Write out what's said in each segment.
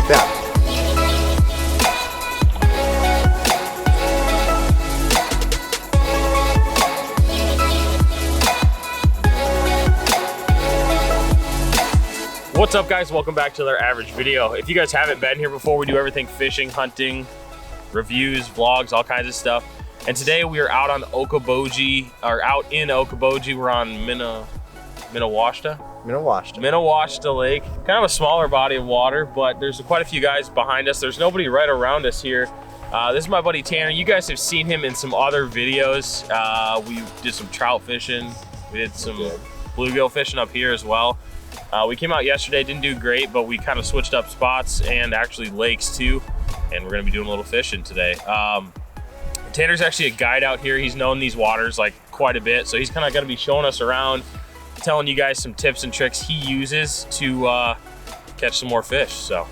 like that. What's up, guys? Welcome back to another average video. If you guys haven't been here before, we do everything fishing, hunting, reviews, vlogs, all kinds of stuff. And today we are out on Okoboji, or out in Okoboji. We're on Minawashta Lake. Kind of a smaller body of water, but there's quite a few guys behind us. There's nobody right around us here. This is my buddy Tanner. You guys have seen him in some other videos. We did some trout fishing. We did some bluegill fishing up here as well. We came out yesterday, didn't do great, but we kind of switched up spots and actually lakes too. And we're gonna be doing a little fishing today. Tanner's actually a guide out here. He's known these waters like quite a bit. So he's kind of gonna be showing us around, telling you guys some tips and tricks he uses to catch some more fish, so.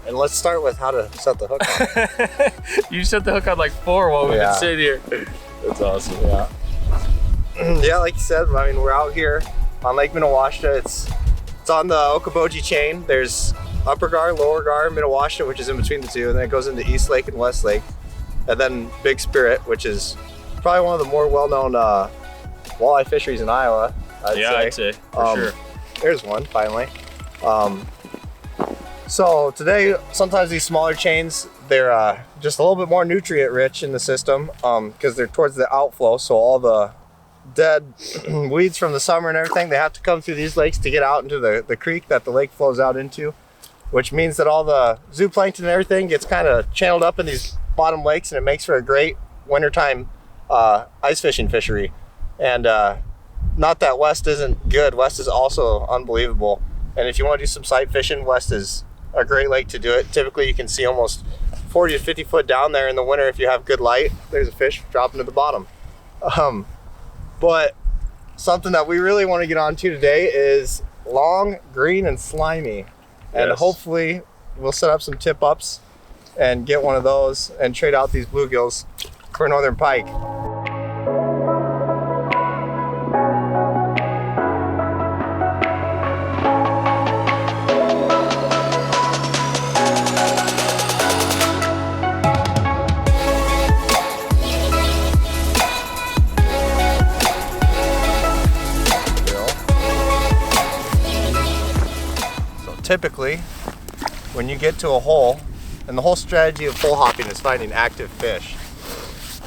And let's start with how to set the hook on. You set the hook on like 4 while we've been sitting here. That's awesome. Yeah. Yeah, like you said, I mean, we're out here on Lake Minawashta. It's on the Okoboji chain. There's Upper Gar, Lower Gar, Minawashta, which is in between the two, and then it goes into East Lake and West Lake. And then Big Spirit, which is probably one of the more well-known walleye fisheries in Iowa, I'd say, for sure. There's one, finally. So today, sometimes these smaller chains, they're just a little bit more nutrient rich in the system because they're towards the outflow, so all the dead weeds from the summer and everything, they have to come through these lakes to get out into the creek that the lake flows out into, which means that all the zooplankton and everything gets kind of channeled up in these bottom lakes, and it makes for a great wintertime ice fishing fishery. And not that West isn't good, West is also unbelievable. And if you want to do some sight fishing, West is a great lake to do it. Typically you can see almost 40 to 50 foot down there in the winter. If you have good light, there's a fish dropping to the bottom. But something that we really want to get onto today is long, green, and slimy. And hopefully we'll set up some tip ups and get one of those and trade out these bluegills for northern pike. Typically, when you get to a hole, and the whole strategy of hole hopping is finding active fish.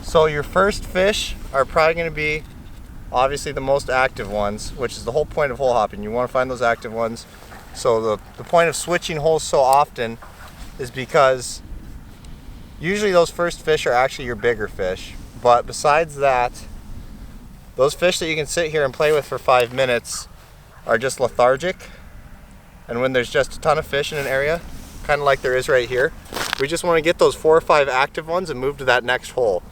So your first fish are probably going to be obviously the most active ones, which is the whole point of hole hopping. You want to find those active ones. So the point of switching holes so often is because usually those first fish are actually your bigger fish. But besides that, those fish that you can sit here and play with for 5 minutes are just lethargic. And when there's just a ton of fish in an area, kind of like there is right here, we just want to get those 4 or 5 active ones and move to that next hole.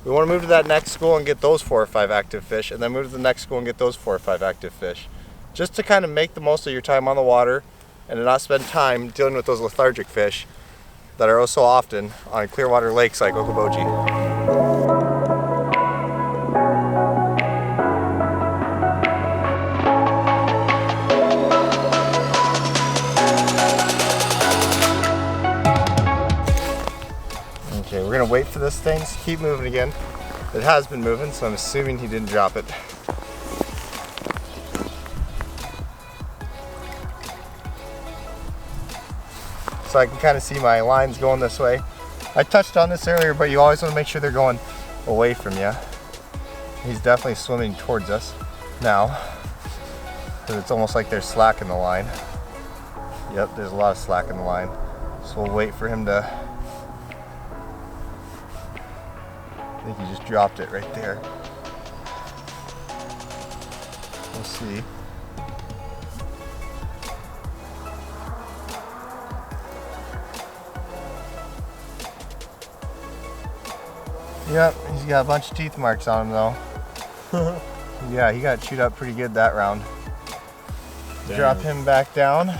We want to move to that next school and get those 4 or 5 active fish, and then move to the next school and get those 4 or 5 active fish. Just to kind of make the most of your time on the water and to not spend time dealing with those lethargic fish that are oh so often on clear water lakes like Okoboji. Okay, we're gonna wait for this thing to keep moving again. It has been moving, so I'm assuming he didn't drop it. So I can kind of see my lines going this way. I touched on this earlier, but you always want to make sure they're going away from you. He's definitely swimming towards us now, because it's almost like there's slack in the line. Yep, there's a lot of slack in the line. So we'll wait for him to... I think he just dropped it right there. We'll see. Yep, he's got a bunch of teeth marks on him though. Yeah, he got chewed up pretty good that round. Damn. Drop him back down.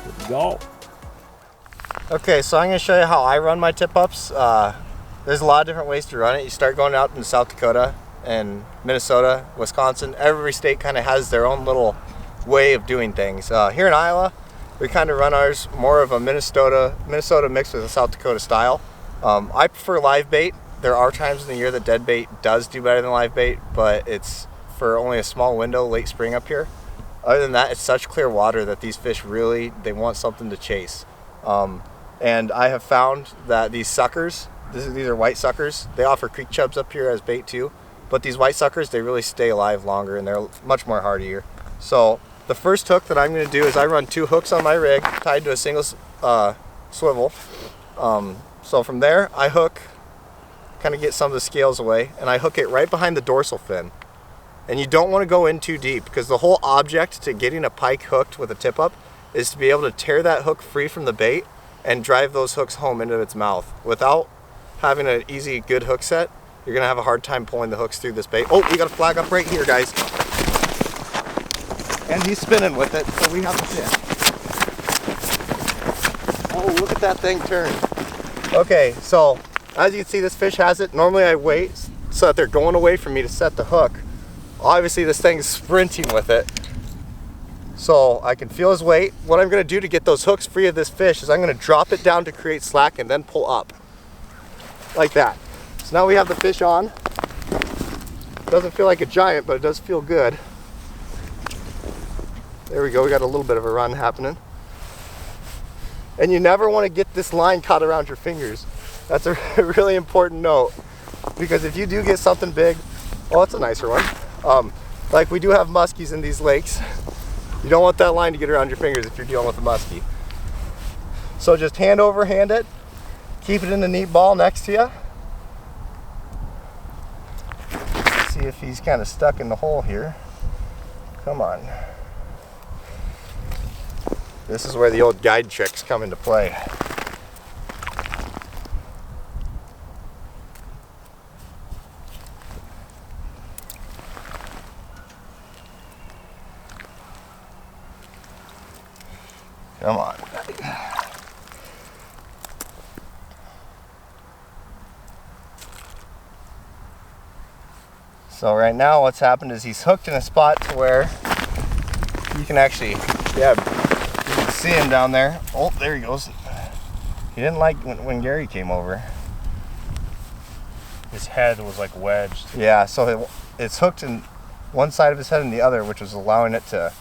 Good to go. Okay, so I'm going to show you how I run my tip-ups. There's a lot of different ways to run it. You start going out in South Dakota and Minnesota, Wisconsin. Every state kind of has their own little way of doing things. Here in Iowa, We kind of run ours more of a Minnesota mixed with a South Dakota style. I prefer live bait. There are times in the year that dead bait does do better than live bait, but it's for only a small window, late spring up here. Other than that, it's such clear water that these fish really, they want something to chase. And I have found that these suckers, these are white suckers, they offer creek chubs up here as bait too, but these white suckers, they really stay alive longer and they're much more hardier. So the first hook that I'm going to do is I run 2 hooks on my rig tied to a single swivel. So from there, I hook, kind of get some of the scales away, and I hook it right behind the dorsal fin. And you don't want to go in too deep, because the whole object to getting a pike hooked with a tip up is to be able to tear that hook free from the bait and drive those hooks home into its mouth. Without having an easy, good hook set, you're going to have a hard time pulling the hooks through this bait. Oh, we got a flag up right here, guys. And he's spinning with it, so we have to fit. Oh, look at that thing turn. Okay, so as you can see, this fish has it. Normally I wait so that they're going away from me to set the hook. Obviously this thing's sprinting with it, so I can feel his weight. What I'm going to do to get those hooks free of this fish is I'm going to drop it down to create slack and then pull up like that. So now we have the fish on. Doesn't feel like a giant, but it does feel good. There we go, we got a little bit of a run happening. And you never want to get this line caught around your fingers. That's a really important note, because if you do get something big, oh, it's a nicer one. Like we do have muskies in these lakes. You don't want that line to get around your fingers if you're dealing with a muskie. So just hand over hand it, keep it in the neat ball next to you. See if he's kind of stuck in the hole here. Come on. This is where the old guide tricks come into play. Come on. So right now what's happened is he's hooked in a spot to where you can actually, yeah, you can see him down there. Oh, there he goes. He didn't like when Gary came over. His head was like wedged. Yeah, so it's hooked in one side of his head and the other, which was allowing it to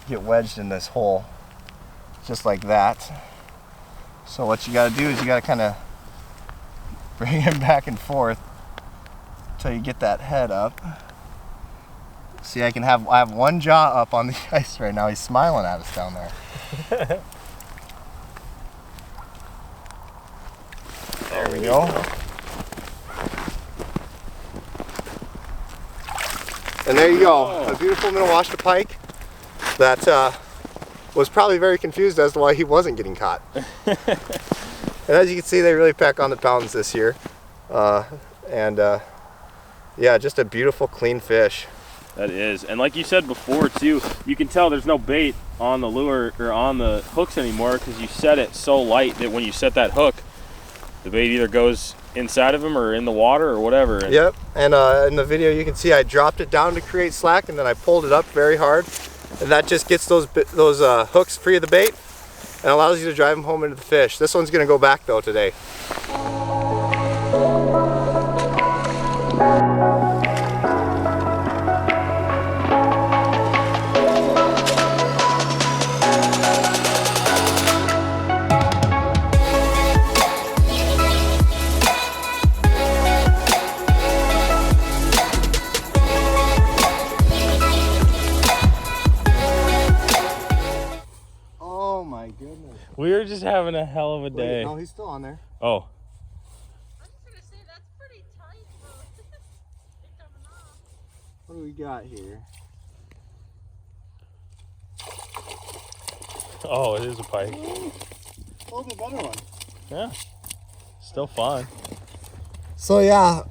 get wedged in this hole. Just like that. So what you got to do is you got to kind of bring him back and forth until you get that head up. See, I have one jaw up on the ice right now. He's smiling at us down there. There we go. And there you go, a beautiful Minnewaska pike that was probably very confused as to why he wasn't getting caught. And as you can see, they really pack on the pounds this year. Yeah, just a beautiful, clean fish. That is, and like you said before too, you can tell there's no bait on the lure or on the hooks anymore because you set it so light that when you set that hook, the bait either goes inside of him or in the water or whatever. Yep, and in the video you can see I dropped it down to create slack and then I pulled it up very hard, and that just gets those hooks free of the bait and allows you to drive them home into the fish. This one's going to go back though today. We were just having a hell of a day. Wait, no, he's still on there. Oh. I was just gonna say that's pretty tight, bro. It's coming off. What do we got here? Oh, it is a pike. Oh, the better one. Yeah. Still fun. So yeah,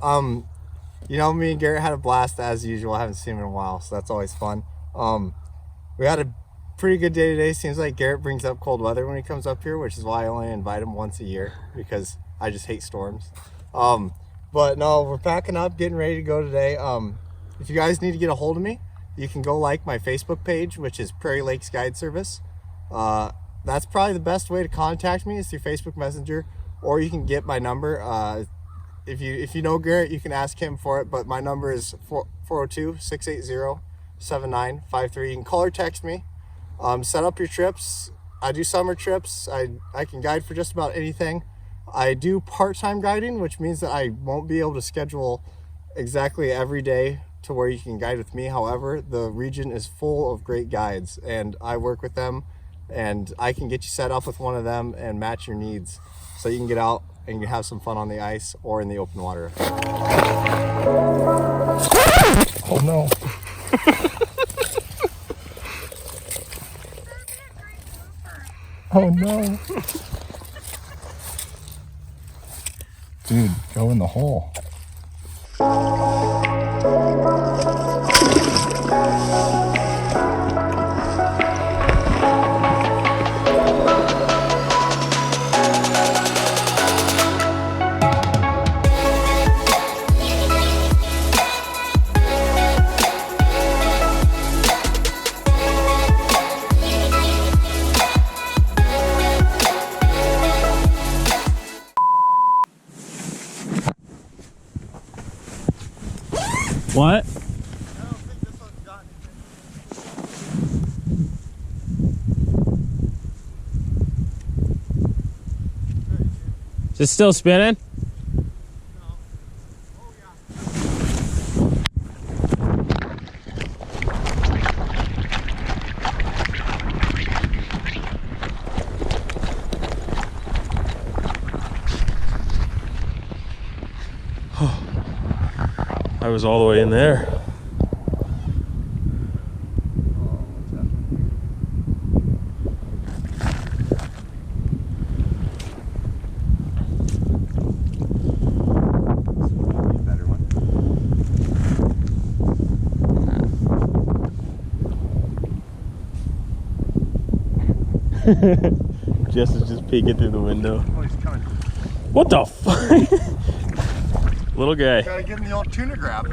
you know, me and Garrett had a blast as usual. I haven't seen him in a while, so that's always fun. We had a pretty good day today. Seems like Garrett brings up cold weather when he comes up here, which is why I only invite him once a year, because I just hate storms. But no, we're packing up, getting ready to go today. If you guys need to get a hold of me, you can go like my Facebook page, which is Prairie Lakes Guide Service. that's probably the best way to contact me is through Facebook Messenger, or you can get my number. If you know Garrett, you can ask him for it, but my number is 402-680-7953. You can call or text me. Set up your trips. I do summer trips. I can guide for just about anything. I do part-time guiding, which means that I won't be able to schedule exactly every day to where you can guide with me. However, the region is full of great guides, and I work with them, and I can get you set up with one of them and match your needs so you can get out and you have some fun on the ice or in the open water. Oh no. Oh no. Dude, go in the hole. What? I don't think this one's got anything. Is it still spinning? I was all the way in there. Better one. Jess is just peeking through the window. Oh, he's coming. What the fuck? Little guy. Gotta give him the old tuna grab.